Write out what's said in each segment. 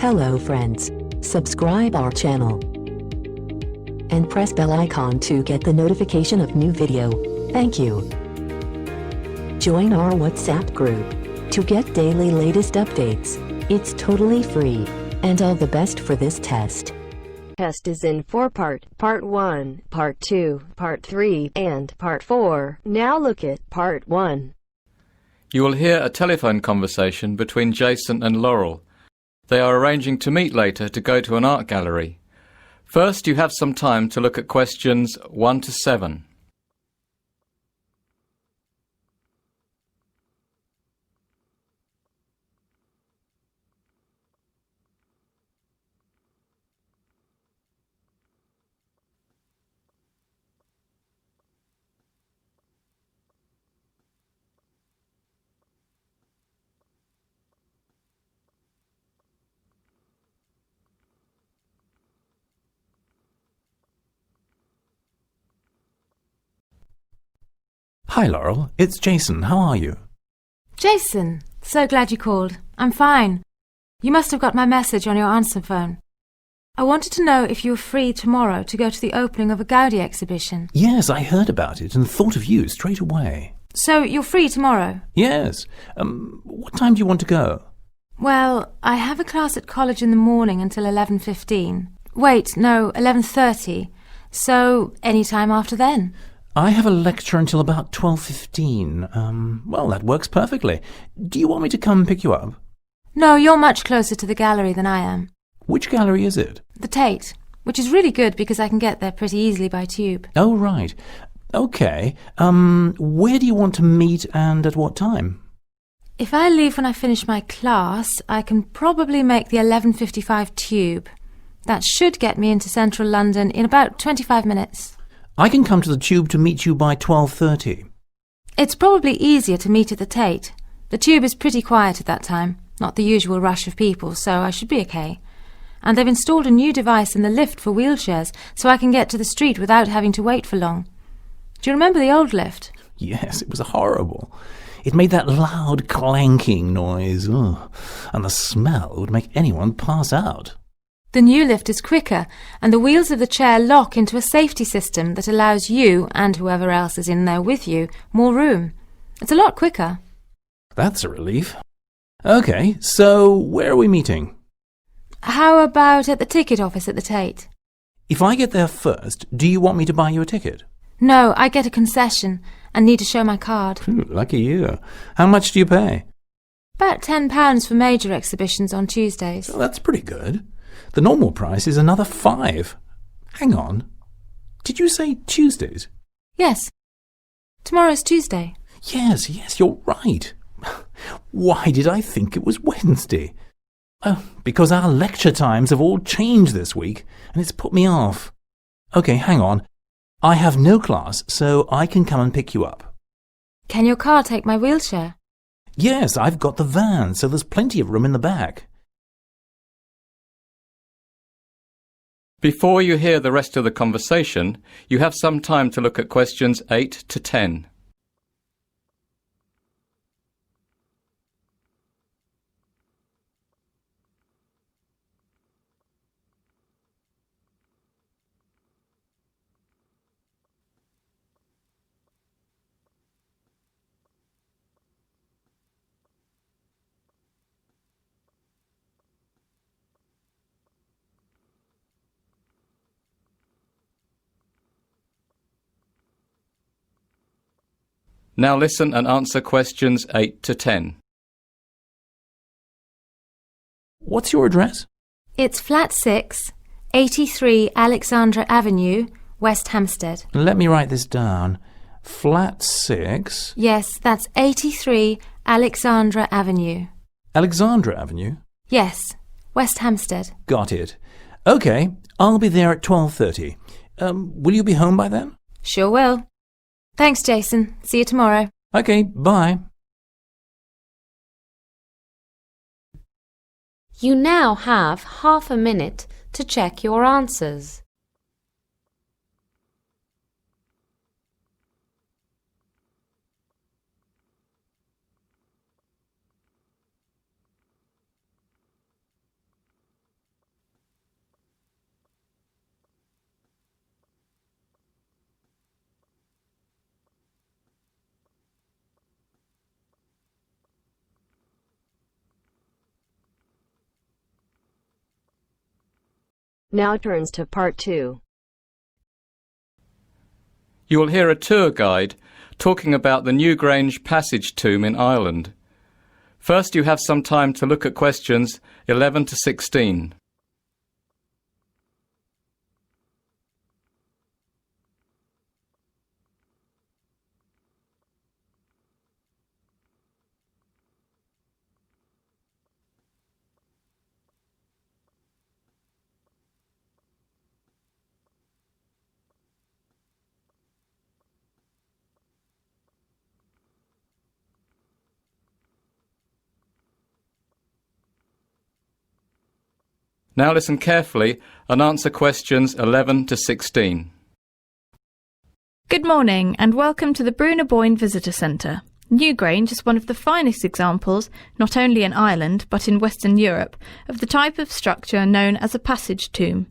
Hello friends, subscribe our channel and press bell icon to get the notification of new video. Thank you. Join our WhatsApp group to get daily latest updates. It's totally free. And all the best for this test. Test is in 4 parts. Part 1, Part 2, Part 3, and Part 4. Now look at Part 1. You will hear a telephone conversation between Jason and Laurel. They are arranging to meet later to go to an art gallery. First, you have some time to look at questions 1 to 7. Hi Laurel, it's Jason. How are you? Jason, so glad you called. I'm fine. You must have got my message on your answer phone. I wanted to know if you were free tomorrow to go to the opening of a Gaudi exhibition. Yes, I heard about it and thought of you straight away. So you're free tomorrow? Yes. What time do you want to go? Well, I have a class at college in the morning until 11:15. Wait, no, 11:30. So any time after then. I have a lecture until about 12:15. Well, that works perfectly. Do you want me to come and pick you up? No, you're much closer to the gallery than I am. Which gallery is it? The Tate, which is really good because I can get there pretty easily by tube. Oh, right. Okay. Where do you want to meet and at what time? If I leave when I finish my class, I can probably make the 11:55 tube. That should get me into central London in about 25 minutes. I can come to the tube to meet you by 12:30. It's probably easier to meet at the Tate. The tube is pretty quiet at that time, not the usual rush of people, so I should be okay. And they've installed a new device in the lift for wheelchairs, so I can get to the street without having to wait for long. Do you remember the old lift? Yes, it was horrible. It made that loud clanking noise, and the smell would make anyone pass out. The new lift is quicker, and the wheels of the chair lock into a safety system that allows you, and whoever else is in there with you, more room. It's a lot quicker. That's a relief. Okay, so where are we meeting? How about at the ticket office at the Tate? If I get there first, do you want me to buy you a ticket? No, I get a concession and need to show my card. Lucky you. How much do you pay? About £10 for major exhibitions on Tuesdays. Well, that's pretty good. The normal price is another £5. Hang on. Did you say Tuesdays? Yes. Tomorrow's Tuesday. Yes, you're right. Why did I think it was Wednesday? Oh, because our lecture times have all changed this week, and it's put me off. Okay, hang on. I have no class, so I can come and pick you up. Can your car take my wheelchair? Yes, I've got the van, so there's plenty of room in the back. Before you hear the rest of the conversation, you have some time to look at questions 8 to 10. Now listen and answer questions 8 to 10. What's your address? It's flat 6, 83 Alexandra Avenue, West Hampstead. Let me write this down. Flat 6... Yes, that's 83 Alexandra Avenue. Alexandra Avenue? Yes, West Hampstead. Got it. Okay, I'll be there at 12:30. Will you be home by then? Sure will. Thanks, Jason. See you tomorrow. Okay, bye. You now have half a minute to check your answers. Now turns to part 2. You will hear a tour guide talking about the Newgrange Passage tomb in Ireland. First, you have some time to look at questions 11 to 16. Now listen carefully and answer questions 11 to 16. Good morning and welcome to the Bruna Boyne Visitor Centre. Newgrange is one of the finest examples, not only in Ireland but in Western Europe, of the type of structure known as a passage tomb.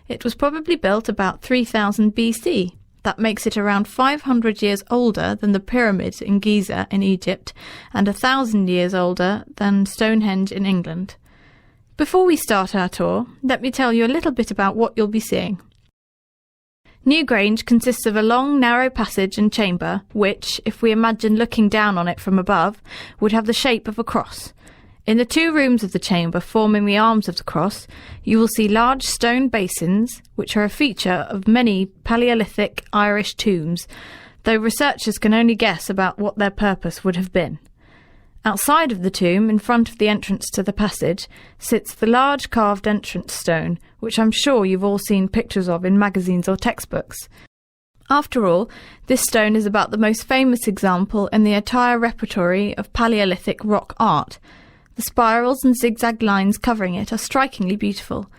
It was probably built about 3000 BC. That makes it around 500 years older than the pyramids in Giza in Egypt and 1,000 years older than Stonehenge in England. Before we start our tour, let me tell you a little bit about what you'll be seeing. Newgrange consists of a long, narrow passage and chamber which, if we imagine looking down on it from above, would have the shape of a cross. In the 2 rooms of the chamber forming the arms of the cross, you will see large stone basins, which are a feature of many Paleolithic Irish tombs, though researchers can only guess about what their purpose would have been. Outside of the tomb, in front of the entrance to the passage, sits the large carved entrance stone, which I'm sure you've all seen pictures of in magazines or textbooks. After all, this stone is about the most famous example in the entire repertory of Paleolithic rock art. The spirals and zigzag lines covering it are strikingly beautiful.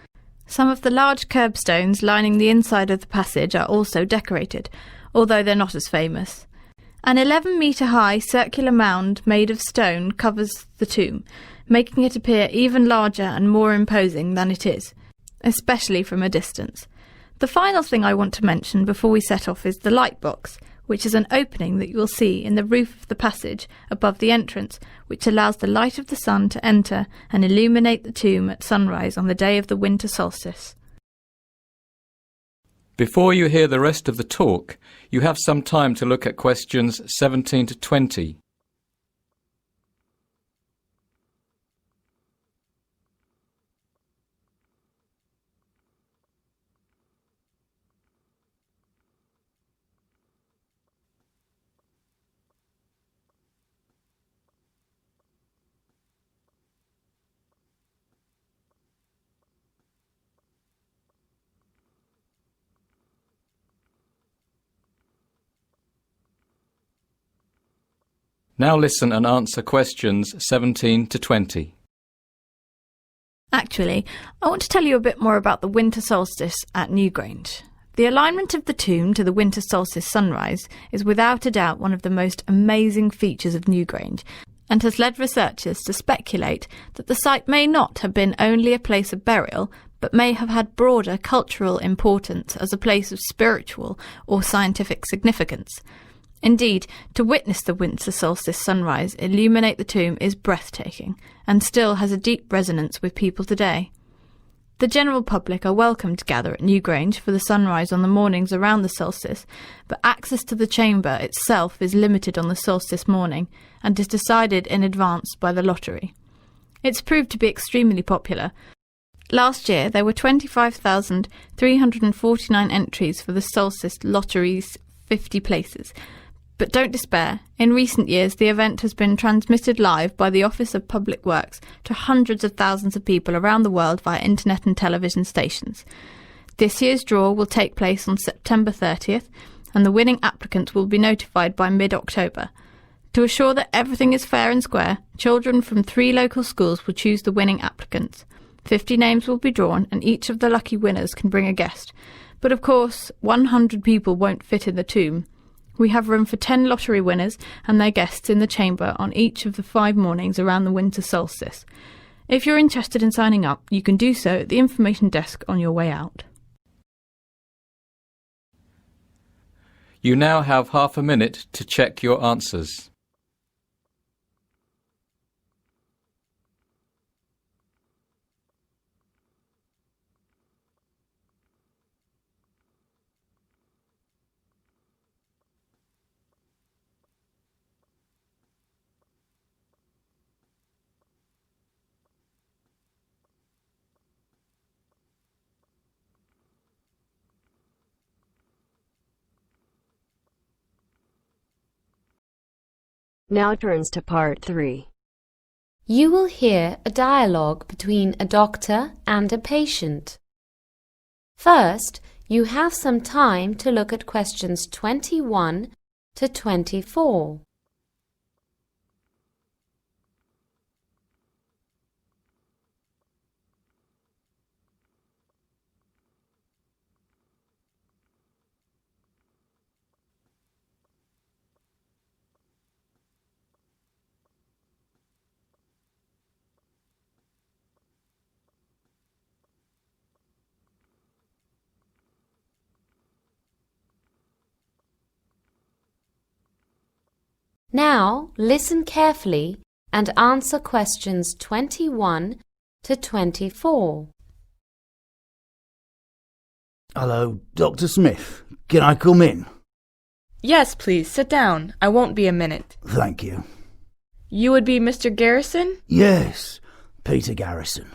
Some of the large curbstones lining the inside of the passage are also decorated, although they're not as famous. An 11-metre-high circular mound made of stone covers the tomb, making it appear even larger and more imposing than it is, especially from a distance. The final thing I want to mention before we set off is the light box, which is an opening that you will see in the roof of the passage above the entrance, which allows the light of the sun to enter and illuminate the tomb at sunrise on the day of the winter solstice. Before you hear the rest of the talk, you have some time to look at questions 17 to 20. Now listen and answer questions 17 to 20. Actually, I want to tell you a bit more about the winter solstice at Newgrange. The alignment of the tomb to the winter solstice sunrise is without a doubt one of the most amazing features of Newgrange, and has led researchers to speculate that the site may not have been only a place of burial, but may have had broader cultural importance as a place of spiritual or scientific significance. Indeed, to witness the winter solstice sunrise illuminate the tomb is breathtaking, and still has a deep resonance with people today. The general public are welcome to gather at Newgrange for the sunrise on the mornings around the solstice, but access to the chamber itself is limited on the solstice morning, and is decided in advance by the lottery. It's proved to be extremely popular. Last year there were 25,349 entries for the solstice lottery's 50 places. But don't despair. In recent years, the event has been transmitted live by the Office of Public Works to hundreds of thousands of people around the world via internet and television stations. This year's draw will take place on September 30th, and the winning applicants will be notified by mid-October. To assure that everything is fair and square, children from 3 local schools will choose the winning applicants. 50 names will be drawn, and each of the lucky winners can bring a guest. But of course, 100 people won't fit in the tomb. We have room for 10 lottery winners and their guests in the chamber on each of the 5 mornings around the winter solstice. If you're interested in signing up, you can do so at the information desk on your way out. You now have half a minute to check your answers. Now turns to part 3. You will hear a dialogue between a doctor and a patient. First, you have some time to look at questions 21 to 24. Now, listen carefully and answer questions 21 to 24. Hello, Dr. Smith. Can I come in? Yes, please, sit down. I won't be a minute. Thank you. You would be Mr. Garrison? Yes, Peter Garrison.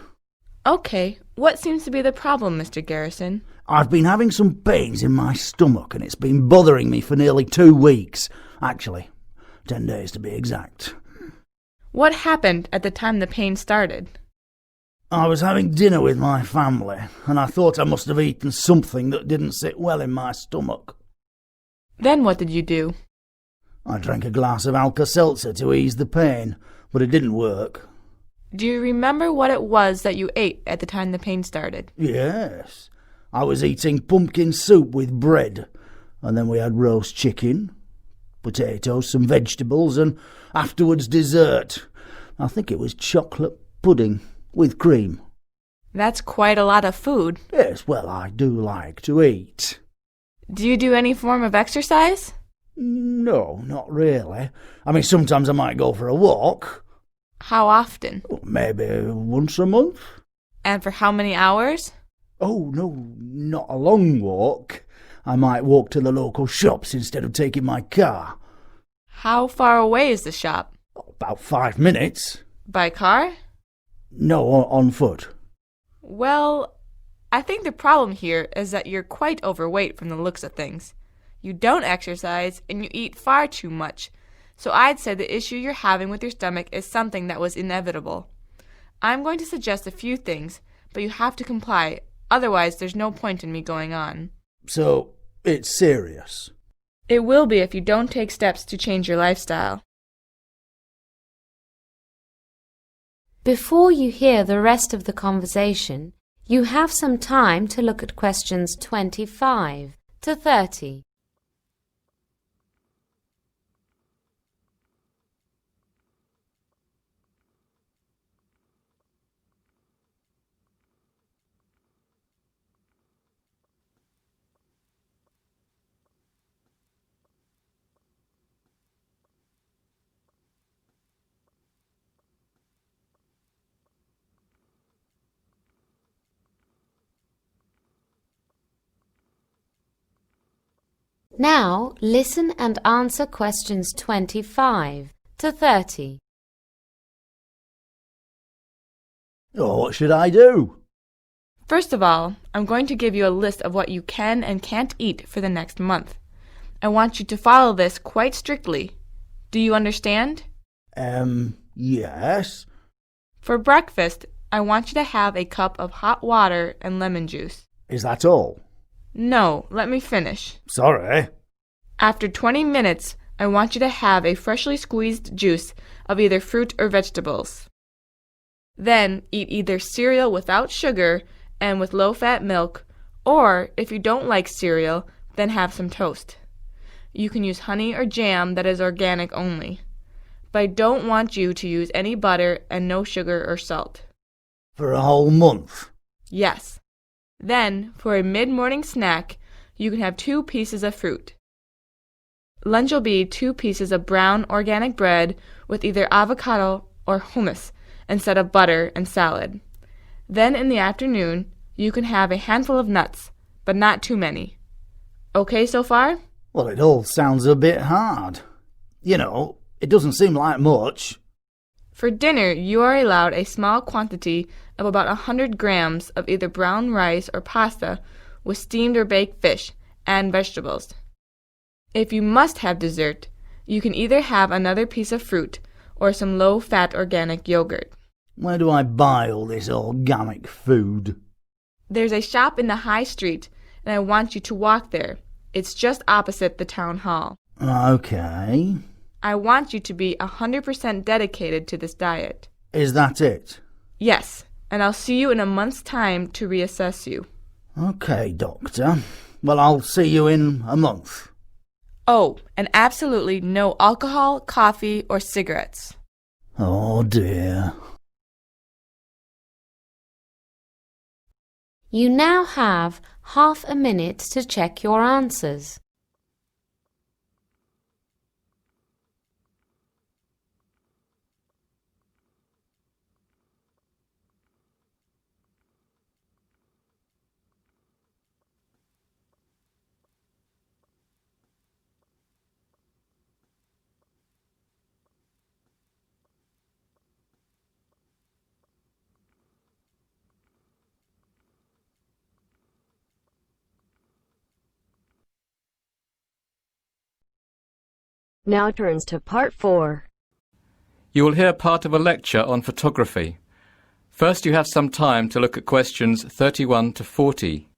Okay, what seems to be the problem, Mr. Garrison? I've been having some pains in my stomach and it's been bothering me for nearly 2 weeks. Actually, 10 days to be exact. What happened at the time the pain started? I was having dinner with my family and I thought I must have eaten something that didn't sit well in my stomach. Then what did you do? I drank a glass of Alka-Seltzer to ease the pain, but it didn't work. Do you remember what it was that you ate at the time the pain started? Yes. I was eating pumpkin soup with bread, and then we had roast chicken, potatoes, some vegetables, and afterwards dessert. I think it was chocolate pudding with cream. That's quite a lot of food. Yes, well, I do like to eat. Do you do any form of exercise? No, not really. I mean, sometimes I might go for a walk. How often? Maybe once a month. And for how many hours? Oh, no, not a long walk. I might walk to the local shops instead of taking my car. How far away is the shop? About 5 minutes. By car? No, on foot. Well, I think the problem here is that you're quite overweight from the looks of things. You don't exercise and you eat far too much. So I'd say the issue you're having with your stomach is something that was inevitable. I'm going to suggest a few things, but you have to comply. Otherwise, there's no point in me going on. So, it's serious? It will be if you don't take steps to change your lifestyle. Before you hear the rest of the conversation, you have some time to look at questions 25 to 30. Now, listen and answer questions 25 to 30. Oh, what should I do? First of all, I'm going to give you a list of what you can and can't eat for the next month. I want you to follow this quite strictly. Do you understand? Yes. For breakfast, I want you to have a cup of hot water and lemon juice. Is that all? No, let me finish. Sorry. After 20 minutes, I want you to have a freshly squeezed juice of either fruit or vegetables. Then eat either cereal without sugar and with low-fat milk, or if you don't like cereal, then have some toast. You can use honey or jam that is organic only. But I don't want you to use any butter and no sugar or salt. For a whole month? Yes. Then, for a mid-morning snack, you can have 2 pieces of fruit. Lunch will be 2 pieces of brown organic bread with either avocado or hummus instead of butter and salad. Then in the afternoon, you can have a handful of nuts, but not too many. Okay so far? Well, it all sounds a bit hard. You know, it doesn't seem like much. For dinner, you are allowed a small quantity of about 100 grams of either brown rice or pasta with steamed or baked fish and vegetables. If you must have dessert, You can either have another piece of fruit or some low-fat organic yogurt. Where do I buy all this organic food? There's a shop in the high street, and I want you to walk there. It's just opposite the town hall. Okay. I want you to be 100% dedicated to this diet. Is that it? Yes, and I'll see you in a month's time to reassess you. Okay, Doctor. Well, I'll see you in a month. Oh, and absolutely no alcohol, coffee, or cigarettes. Oh dear. You now have half a minute to check your answers. Now turns to part 4. You will hear part of a lecture on photography. First, you have some time to look at questions 31 to 40.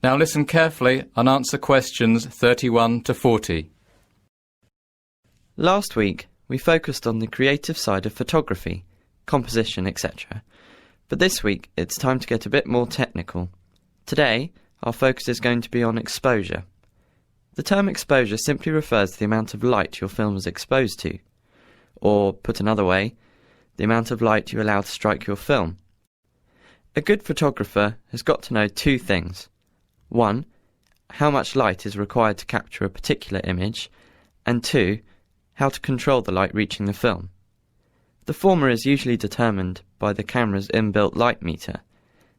Now listen carefully and answer questions 31 to 40. Last week, we focused on the creative side of photography, composition, etc. But this week, it's time to get a bit more technical. Today, our focus is going to be on exposure. The term exposure simply refers to the amount of light your film is exposed to. Or, put another way, the amount of light you allow to strike your film. A good photographer has got to know two things. 1. How much light is required to capture a particular image, and 2. How to control the light reaching the film. The former is usually determined by the camera's inbuilt light meter,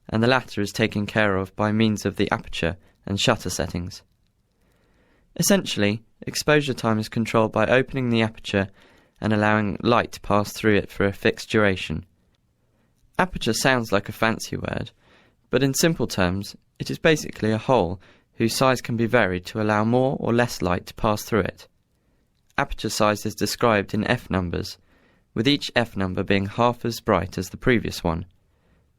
and the latter is taken care of by means of the aperture and shutter settings. Essentially, exposure time is controlled by opening the aperture and allowing light to pass through it for a fixed duration. Aperture sounds like a fancy word, but in simple terms, it is basically a hole whose size can be varied to allow more or less light to pass through it. Aperture size is described in f numbers, with each f number being half as bright as the previous one.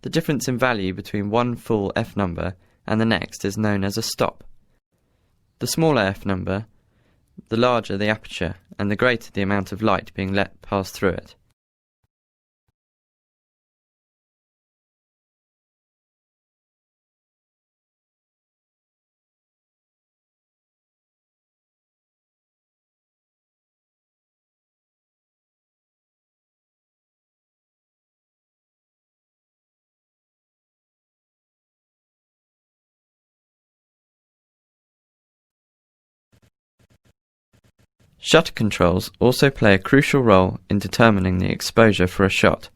The difference in value between one full f number and the next is known as a stop. The smaller f number, the larger the aperture, and the greater the amount of light being let pass through it. Shutter controls also play a crucial role in determining the exposure for a shot.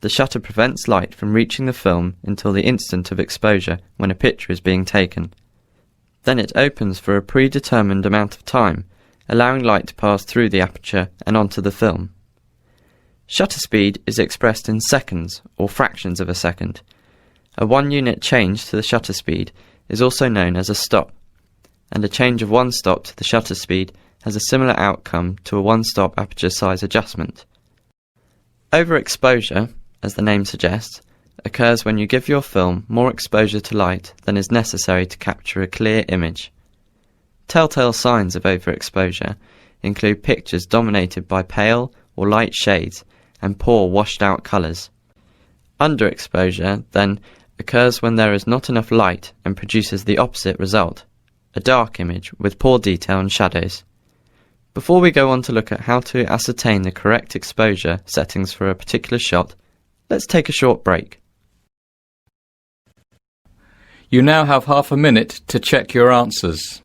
The shutter prevents light from reaching the film until the instant of exposure when a picture is being taken. Then it opens for a predetermined amount of time, allowing light to pass through the aperture and onto the film. Shutter speed is expressed in seconds or fractions of a second. A 1-unit change to the shutter speed is also known as a stop, and a change of 1 stop to the shutter speed has a similar outcome to a 1-stop aperture size adjustment. Overexposure, as the name suggests, occurs when you give your film more exposure to light than is necessary to capture a clear image. Telltale signs of overexposure include pictures dominated by pale or light shades and poor washed-out colours. Underexposure, then, occurs when there is not enough light and produces the opposite result, a dark image with poor detail and shadows. Before we go on to look at how to ascertain the correct exposure settings for a particular shot, let's take a short break. You now have half a minute to check your answers.